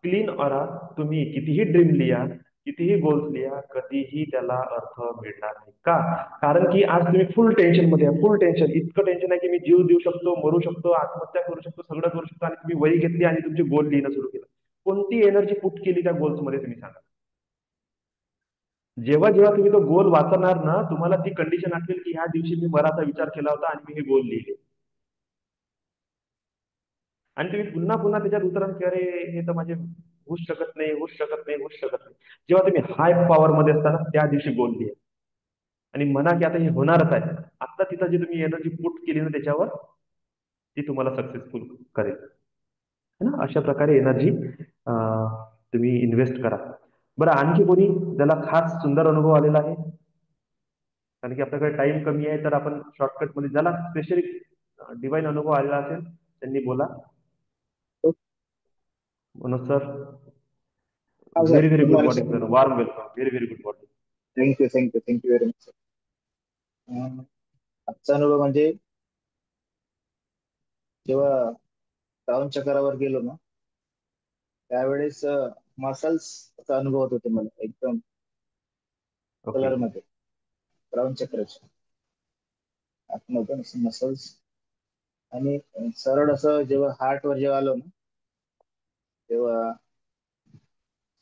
S1: clean aura, तुम्ही कितीही ड्रीम लिहा, कितीही गोल्स लिहा, कधीही त्याला अर्थ मिळणार नाही. का? कारण की आज तुम्ही फुल टेन्शन मध्ये आहे, फुल टेन्शन, इतकं टेन्शन आहे की मी जीव देऊ शकतो, मरू शकतो, आत्महत्या करू शकतो, सगळं करू शकतो, आणि तुम्ही वही घेतली आणि तुमचे गोल लिहिणं सुरू केलं. कोणती एनर्जी पुट केली त्या गोल्स मध्ये, तुम्ही सांगा. जेव्हा जेव्हा तुम्ही तो गोल वाचणार ना, तुम्हाला ती कंडिशन आठवेल की ह्या दिवशी मी मराचा विचार केला होता आणि मी हे गोल लिहिले. आणि तुम्ही पुन्हा पुन्हा त्याच्यात उतरण की अरे हे तर माझे होऊच शकत नाही, होऊच शकत नाही, होऊच शकत नाही. जेव्हा तुम्ही हाय पॉवर मध्ये असताना त्या दिवशी गोल लिहा आणि म्हणा की आता हे होणारच आहे. आता तिथं जी तुम्ही एनर्जी पुट केली ना त्याच्यावर, ती तुम्हाला सक्सेसफुल करेल, है ना. अशा प्रकारे एनर्जी तुम्ही इन्व्हेस्ट करा. बरं, आणखी कोणी ज्याला खास सुंदर अनुभव आलेला आहे? कारण की आपल्याकडे टाइम कमी आहे, तर आपण शॉर्टकट मध्ये, ज्याला स्पेशली डिवाइन अनुभव आलेला असेल त्यांनी बोला. मनोज सर,
S6: हा sir,
S1: very very
S6: good
S1: good
S6: morning
S1: morning
S6: sir.
S1: Sir, warm welcome, very very good morning.
S6: Thank you very much sir. आजचा अनुभव म्हणजे जेव्हा श्रावण चक्रावर गेलो ना, त्यावेळेस मसल्सचा अनुभव होत होते मला एकदम
S1: ओके.
S6: कलर मध्ये. श्रावण चक्राचे आतमध्ये मसल्स, आणि सरळ असं जेव्हा हार्ट वर जेव्हा आलो ना, तेव्हा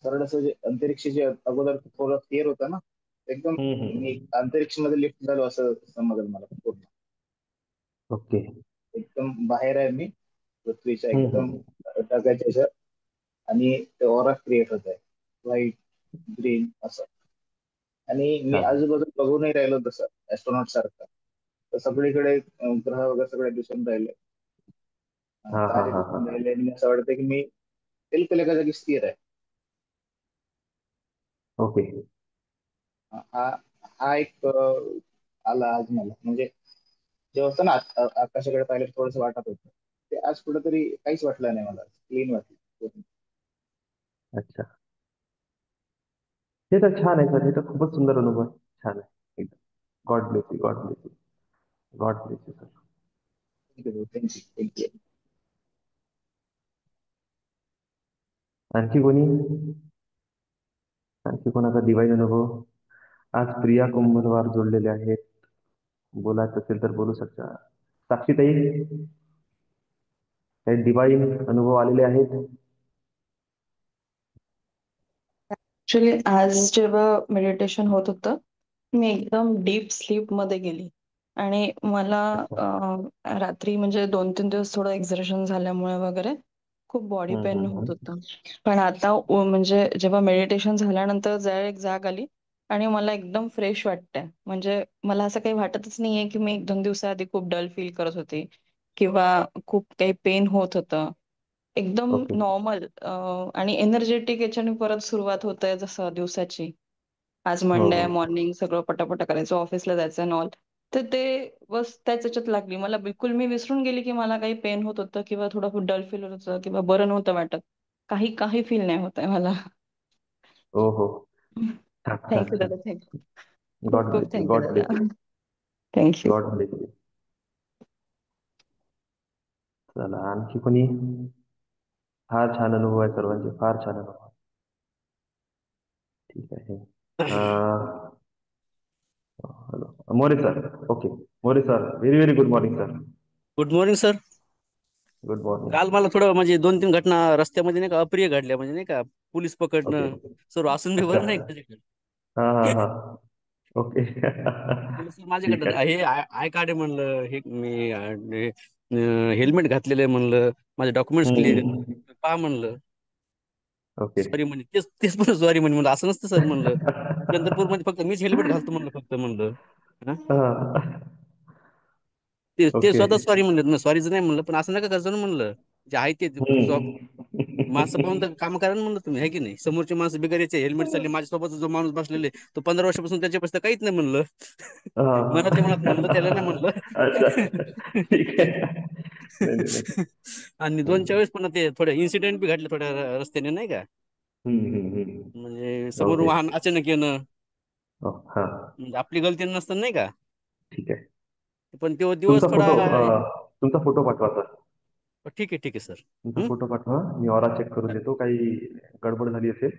S6: सरळ असं जे अंतरिक्ष जे अगोदर थोडं क्लिअर होतं ना, एकदम मी
S1: हम्म.
S6: अंतरिक्ष मध्ये लिफ्ट झालो असं समजलं मला पूर्ण.
S1: ओके.
S6: एकदम बाहेर आहे मी पृथ्वीच्या एकदम
S1: हम्म.
S6: ढगाच्या ह्याच्यात, आणि ते ऑरा क्रिएट होत आहे, व्हाईट ग्रीन असं. आणि मी
S1: छान.
S6: आजूबाजूला बघूनही राहिलो तसं ऍस्ट्रॉनॉट सारखं. तर सगळीकडे ग्रह वगैरे सगळे दिसून राहिले,
S1: हा हा
S6: तारे
S1: हा
S6: दिसून
S1: हा.
S6: राहिले, आणि असं वाटतं की मी बिलकुल एका जागी स्थिर आहे.
S1: ओके.
S6: हा हा एक आला आज मला. म्हणजे जेव्हा होतं ना आकाशाकडे पाहिलं थोडंसं वाटत होतं, ते आज कुठेतरी काहीच वाटलं नाही मला, क्लीन वाटलं.
S1: अच्छा, हे तर छान आहे सर, हे तर खूपच सुंदर अनुभव आहे. छान आहे एकदम. God bless you, God bless you, God bless you sir.
S6: Thank you.
S1: आणखी कोणी, आणखी कोणाचा डिवाइन अनुभव? आज प्रिया कुंभनवार जोडलेले आहेत, बोलायचं असेल तर बोलू शकता. साक्षीताई, काही डिवाइन अनुभव आलेले आहेत?
S7: ऍक्च्युली आज जेव्हा मेडिटेशन होत होतं, मी एकदम डीप स्लीप मध्ये गेली. आणि मला
S1: अच्छा.
S7: रात्री म्हणजे 2-3 दिवस थोडं एक्झर्शन झाल्यामुळे वगैरे खूप बॉडी पेन होत
S1: हम्म.
S7: होतं. पण आता म्हणजे जेव्हा मेडिटेशन झाल्यानंतर एक जाग आली आणि मला एकदम फ्रेश वाटतंय. म्हणजे मला असं काही वाटतच नाहीये की मी 1-2 दिवसाआधी खूप डल फील करत होते किंवा खूप काही पेन होत होतं. एकदम
S1: ओके.
S7: नॉर्मल आणि एनर्जेटिक याच्याने परत सुरुवात होत आहे जसं दिवसाची. आज
S1: हो
S7: मंडे आहे,
S1: हो.
S7: मॉर्निंग सगळं पटापट करायचं, ऑफिसला जायचं अँड ऑल. तर ते बस त्याच ह्याच्यात लागली. मला बिलकुल मी विसरून गेली की मला काही पेन होत होतं किंवा थोडं डल फील होत होतं किंवा बरं नव्हतं वाटत. काही काही फील नाही होत आहे मला.
S1: हो हो. छान छान
S7: थँक्यू
S1: छान.
S7: दादा, थँक्यू. खूप
S1: गॉड
S7: खूप
S1: ब्लेस यू,
S7: थँक्यू
S1: गॉड
S7: दादा.
S1: Bless you,
S7: thank you.
S1: God bless you. चला, आणखी कोणी? फार छान अनुभव आहे सर्वांचे, फार छान अनुभव. ठीक आहे. Hello, More sir. Okay. More sir, very very good morning sir.
S8: Good morning sir.
S1: Good morning.
S8: काल मला थोडं म्हणजे 2-3 घटना रस्त्यामध्ये नाही का अप्रिय घडल्या, म्हणजे नाही का पोलीस
S1: ओके.
S8: पकडणं सर्व असून बी
S1: अच्छा.
S8: बरं नाही का माझ्याकडे.
S1: हा हा हा. ओके.
S8: पोलीस
S1: ठीक
S8: माझ्याकडे
S1: आहे.
S8: हे आय कार्ड आहे म्हणलं, हे मी हेल्मेट घातलेलं आहे म्हणलं, माझे डॉक्युमेंट्स क्लिअर
S1: हम्म.
S8: पहा म्हणलं.
S1: ओके.
S8: सॉरी म्हणे, तेच तेच पण सॉरी म्हणे. म्हणलं असं नसतं सर म्हणलं, चंद्रपूर मध्ये फक्त मीच हेल्मेट घालतो म्हणलं फक्त म्हणलं. हा?
S1: हा.
S8: ते
S1: ओके.
S8: स्वतः सॉरी म्हणलं, सॉरीच नाही म्हणलं, पण असं नका करतो ना म्हणलं. जे आहे ते माणसं पाहून तर काम करा ना म्हणलं तुम्ही, आहे की नाही. समोरचे माणसं बिगारीचे हेल्मेट चालले, माझ्यासोबत जो माणूस बसलेले तो 15 वर्षापासून त्याच्यापासून काहीच नाही म्हणलं. मनातल्या मनात म्हणलं त्याला नाही म्हणलं.
S1: अच्छा. ठीक आहे. नाही नाही नाही.
S8: आणि 2-4 वेळेस पण ते थोडे इन्सिडेंट बी घडले थोड्या रस्त्याने नाही का.
S1: हम्म.
S8: म्हणजे समोर
S1: ओके.
S8: वाहन अचानक येणं,
S1: हा.
S8: म्हणजे आपली गलती नसताना नाही का.
S1: ठीक आहे.
S8: पण तो दिवस
S1: तुमचा
S8: थोडा
S1: फोटो तुमचा फोटो पाठवा सर.
S8: ठीक आहे सर.
S1: तुमचा फोटो पाठवा, मी ऑरा चेक करून देतो, काही गडबड झाली असेल.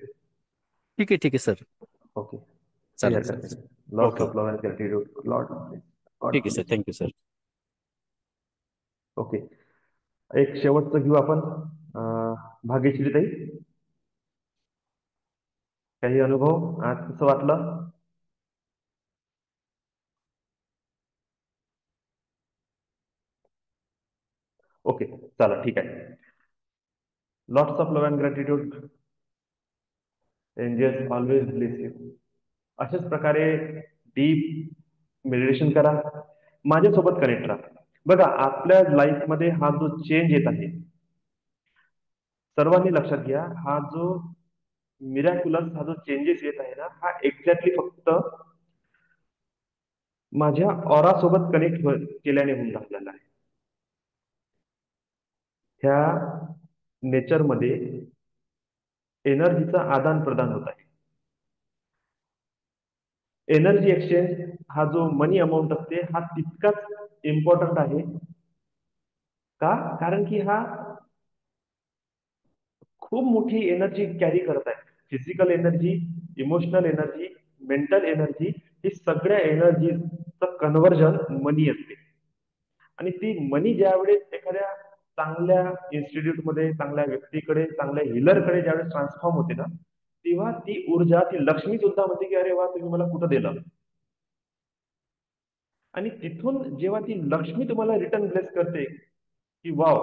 S8: ठीक आहे सर.
S1: ओके. काही
S8: चालेल
S1: हरकत
S8: सर.
S1: नाही. Lots
S8: okay.
S1: Of love and gratitude. Lot God
S8: ठीक आहे sir.
S1: Bless.
S8: Thank you sir.
S1: Okay. एक शेवटचं घेऊ आपण. भाग्यश्री ताई, काही अनुभव आज कसं वाटलं? ओके, चला ठीक आहे. Lots of love and gratitude. Angels always bless you. अशाच प्रकारे डीप मेडिटेशन करा, माझ्यासोबत कनेक्ट राहा. बघा, आपल्या लाईफमध्ये हा जो चेंज येत आहे, सर्वांनी लक्षात घ्या, हा जो मिरॅक्युलस, हा जो चेंजेस येत आहे ना, हा एक्झॅक्टली फक्त माझ्या ऑरा सोबत कनेक्ट केल्याने होऊन राहिलेला आहे. ह्या नेचरमध्ये एनर्जीचा आदान प्रदान होत आहे. एनर्जी एक्सचेंज हा जो मनी अमाऊंट असते, हा तितकाच इम्पॉर्टंट आहे. का? कारण की हा खूप मोठी एनर्जी कॅरी करत आहे. Physical energy, emotional energy, mental energy, ही सगळ्या एनर्जीचं कन्व्हर्जन मनी असते. आणि ती मनी ज्यावेळेस एखाद्या चांगल्या इन्स्टिट्यूटमध्ये, चांगल्या व्यक्तीकडे, चांगल्या हिलरकडे ज्यावेळेस ट्रान्सफॉर्म होते ना, तेव्हा ती ऊर्जा, ती लक्ष्मी सुद्धा म्हणते की अरे वा, तुम्ही मला कुठं दिलं. आणि तिथून जेव्हा ती लक्ष्मी तुम्हाला रिटर्न ब्लेस करते की वाव,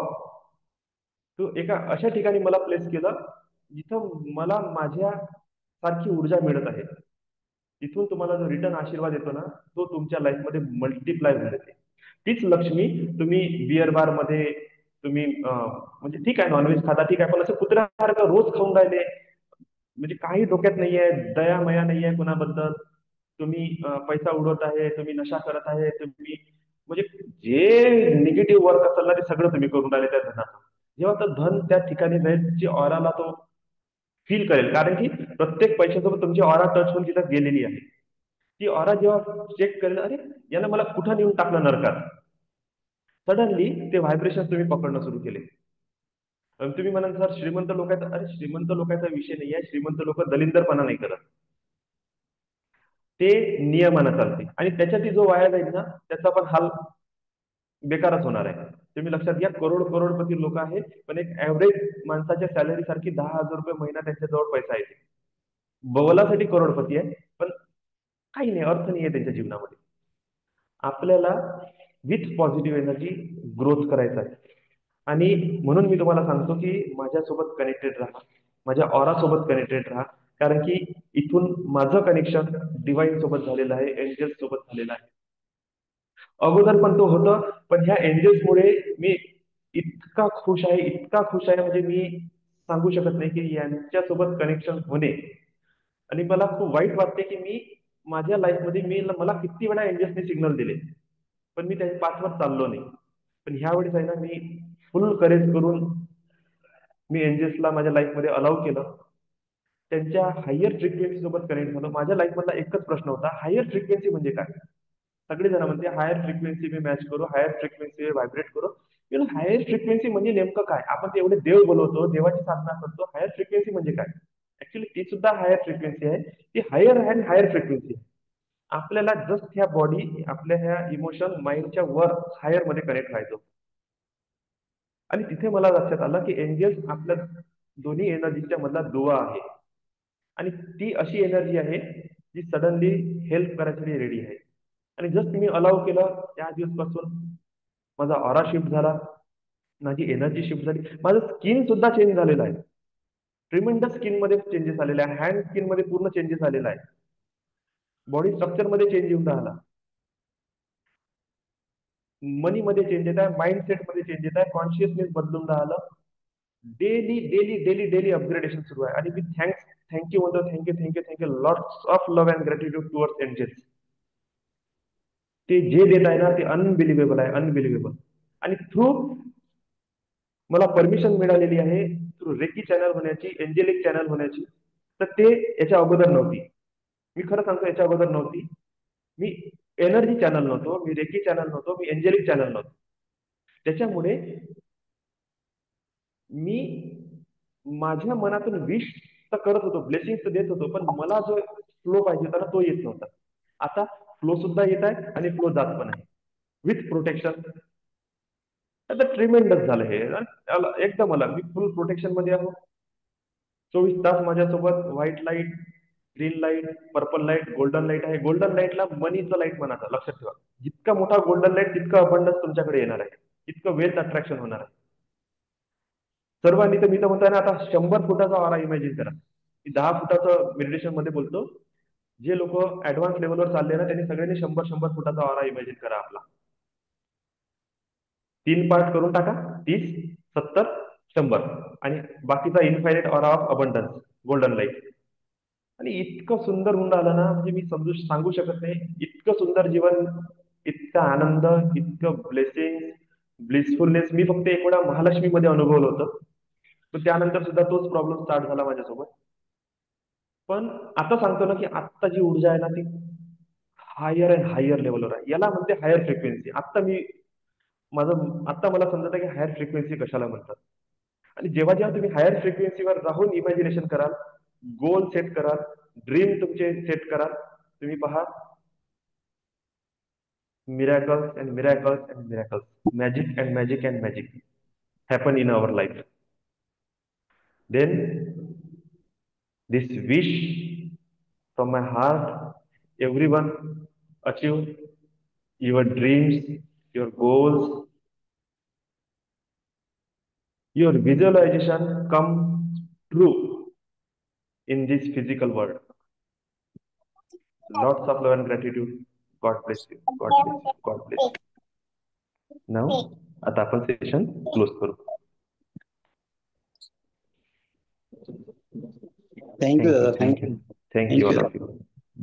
S1: तू एका अशा ठिकाणी मला प्लेस केलं जिथं मला माझ्या सारखी ऊर्जा मिळत आहे, तिथून तुम्हाला जो रिटर्न आशीर्वाद येतो ना, तो तुमच्या लाईफमध्ये मल्टिप्लाय होऊन येते. तीच लक्ष्मी तुम्ही बिअर बार मध्ये, तुम्ही म्हणजे ठीक आहे नॉनव्हेज खाता, ठीक आहे, पण असं कुत्र्यासारखं रोज खाऊन राहिले, म्हणजे काही डोक्यात नाहीये, दया मया नाहीये कुणाबद्दल, तुम्ही पैसा उडवत आहे, तुम्ही नशा करत आहे, तुम्ही म्हणजे जे निगेटिव्ह वर्क असेल ना, ते सगळं तुम्ही करून राहिले त्या धनाचं. जेव्हा तर धन त्या ठिकाणी जाईल, जे ऑराला तो फील करेल, कारण की प्रत्येक पैशासोबत तुमची ऑरा टच होऊन तिथं गेलेली आहे. ती ऑरा जेव्हा चेक करेल, अरे यानं मला कुठं नेऊन टाकलं नरकात, सडनली ते व्हायब्रेशन तुम्ही पकडणं सुरू केले. तुम्ही म्हणाल सर श्रीमंत लोक आहेत, अरे श्रीमंत लोकांचा विषय नाही आहे, श्रीमंत लोक दलिंदरपणा नाही करत, ते नियमानं चालते. आणि त्याच्यात जो वाया जाईल ना, त्याचा पण हाल बेकारच होणार आहे. तुम्ही लक्षात घ्या, करोडपती लोक आहेत, पण एक ऍव्हरेज माणसाच्या सॅलरी सारखी 10,000 रुपये महिना त्यांच्याजवळ पैसा येते. बवलासाठी करोडपती आहे, पण काही नाही, अर्थ नाही आहे त्यांच्या जीवनामध्ये. आपल्याला विथ पॉझिटिव्ह एनर्जी ग्रोथ करायचा आहे. आणि म्हणून मी तुम्हाला सांगतो की माझ्यासोबत कनेक्टेड राहा, माझ्या ऑरा सोबत कनेक्टेड राहा, कारण की इथून माझं कनेक्शन डिवाइन सोबत झालेलं आहे, एंजल्स सोबत झालेलं आहे. अगोदर पण तो होतं, पण ह्या एंजल्समुळे मी इतका खुश आहे, इतका खुश आहे, म्हणजे मी सांगू शकत नाही की यांच्यासोबत कनेक्शन होणे. आणि मला खूप वाईट वाटते की मी माझ्या लाईफमध्ये मला किती वेळा एंजल्सने सिग्नल दिले, पण मी त्याच्या पाठवर चाललो नाही. पण ह्या वेळेस आहे ना, मी फुल करेज करून मी एंजल्सला माझ्या लाईफमध्ये अलाउ केलं. त्यांच्या हायर फ्रिक्वेन्सी सोबत कनेक्ट झालो. माझ्या लाईफ मधला एकच प्रश्न होता, हायर फ्रिक्वेन्सी म्हणजे काय? सगळेजण म्हणते हायर फ्रिक्वेन्सी मी मॅच करू, हायर फ्रिक्वेन्सी व्हायब्रेट करू. हायर फ्रिक्वेन्सी म्हणजे नेमकं काय? आपण ते एवढे देव बोलवतो, देवाची साधना करतो, हायर फ्रिक्वेन्सी म्हणजे काय? ऍक्च्युली ती सुद्धा हायर फ्रिक्वेन्सी आहे, ती हायर आहे आणि हायर फ्रिक्वेन्सी आहे. आपल्याला जस्ट ह्या बॉडी आपल्या ह्या इमोशन माइंडच्या वर हायर मध्ये कनेक्ट व्हायचो. आणि तिथे मला लक्षात आलं की एंजल्स आपल्या दोन्ही एनर्जीच्या मधला दुवा आहे. आणि ती अशी एनर्जी आहे जी सडनली हेल्प करायसाठी रेडी आहे. आणि जस्ट मी अलाव केलं, त्या दिवसपासून माझा ऑरा शिफ्ट झाला, माझी एनर्जी शिफ्ट झाली, माझं स्किन सुद्धा चेंज झालेलं आहे. ट्रिमेंडस स्किन मध्ये चेंजेस आलेले आहे, हँड स्किन मध्ये पूर्ण चेंजेस आलेला आहे, बॉडी स्ट्रक्चर मध्ये चेंज येऊन राहिला, मनी मध्ये चेंज येत आहे, माइंडसेट मध्ये चेंज येत आहे, कॉन्शियसनेस बदलून राहिलं. Daily daily daily daily upgradation सुरू आहे. आणि मी थँक्यू म्हणतो, thank you lots of love and gratitude towards angels. ते जे देत आहे ना ते अनबिलिव्हेबल आहे, अनबिलिव्हेबल. आणि थ्रू मला परमिशन मिळालेली आहे थ्रू रेकी चॅनल होण्याची, एंजेलिक चॅनल होण्याची. तर ते याच्या अगोदर नव्हती. मी खरं सांगतो, याच्या अगोदर नव्हती. मी एनर्जी चॅनल नव्हतो, मी रेकी चॅनल नव्हतो, मी एंजेलिक चॅनल नव्हतो. त्याच्यामुळे मी माझ्या मनातून विश तर करत होतो, ब्लेसिंग तर देत होतो, पण मला जो फ्लो पाहिजे होता ना तो येत नव्हता. आता फ्लो सुद्धा येत आहे आणि फ्लो जात पण आहे विथ प्रोटेक्शन. आता ट्रिमेंडस झालं हे एकदम. मला मी फुल प्रोटेक्शन मध्ये आहो. 24 तास माझ्यासोबत white light, green light, purple light, golden light आहे. गोल्डन लाईटला मनीचं लाईट म्हणायचं, लक्षात ठेवा. जितका मोठा गोल्डन लाईट तितकं अबंडन्स तुमच्याकडे येणार आहे, तितकं वेल्थ अट्रॅक्शन होणार आहे सर्वांनी. तर मी तर म्हणतोय ना, आता 100 फुटाचा ऑरा इमॅजिन करा. मी 10 फुटाचं मेडिटेशन मध्ये बोलतो. जे लोक ऍडव्हान्स लेवलवर चालले ना त्यांनी सगळ्यांनी 100 फुटाचा ऑरा इमॅजिन करा आपला. 3 पार्ट करून टाका, 30, 70, 100. आणि बाकीचा infinite aura of abundance, golden light. आणि इतकं सुंदर होऊन राहिलं ना, म्हणजे मी सांगू शकत नाही. इतकं सुंदर जीवन, इतका आनंद, इतकं ब्लेसिंग, ब्लिसफुलनेस मी फक्त एक वेळा महालक्ष्मीमध्ये अनुभवलं होतं. पण त्यानंतर सुद्धा तोच प्रॉब्लेम स्टार्ट झाला माझ्यासोबत. पण आता सांगतो ना की आत्ता जी ऊर्जा आहे ना ती हायर अँड हायर लेवलवर आहे. याला म्हणते हायर फ्रिक्वेन्सी. आता मला समजत आहे की हायर फ्रिक्वेन्सी कशाला म्हणतात. आणि जेव्हा जेव्हा तुम्ही हायर फ्रिक्वेन्सीवर राहून इमॅजिनेशन कराल, गोल सेट कराल, ड्रीम तुमचे सेट कराल, तुम्ही पहा miracles and miracles and miracles, magic and magic and magic happen in our life. Then this wish from my heart, everyone achieve your dreams, your goals, your visualization come true in this physical world. Lots of love and gratitude. God bless you. God bless you. God bless you. Now, आता आपण session close करू.
S9: Thank you दादा, thank you.
S1: Thank you all of you.